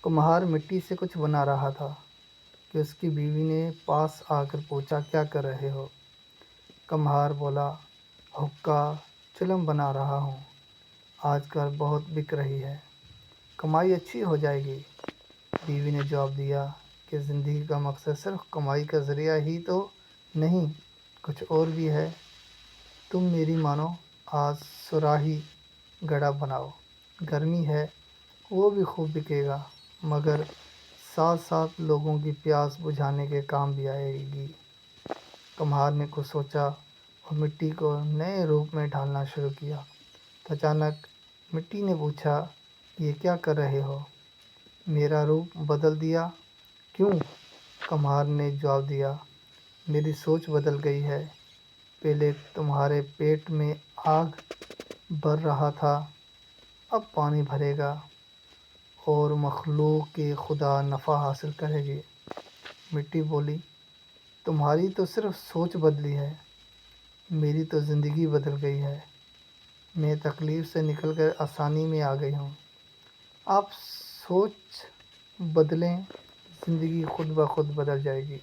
کمہار مٹی سے کچھ بنا رہا تھا کہ اس کی بیوی نے پاس آ کر پوچھا، کیا کر رہے ہو؟ کمہار بولا، حقہ چلم بنا رہا ہوں، آج کل بہت بک رہی ہے، کمائی اچھی ہو جائے گی۔ بیوی نے جواب دیا کہ زندگی کا مقصد صرف کمائی کا ذریعہ ہی تو نہیں، کچھ اور بھی ہے۔ تم میری مانو، آج صراحی گڑھا بناؤ، گرمی ہے وہ بھی خوب بکے گا، مگر ساتھ ساتھ لوگوں کی پیاس بجھانے کے کام بھی آئے گی۔ کمہار نے کچھ سوچا اور مٹی کو نئے روپ میں ڈھالنا شروع کیا۔ تو اچانک مٹی نے پوچھا، یہ کیا کر رہے ہو؟ میرا روپ بدل دیا؟ کیوں؟ کمہار نے جواب دیا، میری سوچ بدل گئی ہے۔ پہلے تمہارے پیٹ میں آگ بھر رہا تھا، اب پانی بھرے گا اور مخلوق کے خدا نفع حاصل کرے گی۔ مٹی بولی، تمہاری تو صرف سوچ بدلی ہے، میری تو زندگی بدل گئی ہے۔ میں تکلیف سے نکل کر آسانی میں آ گئی ہوں۔ آپ سوچ بدلیں، زندگی خود بخود بدل جائے گی۔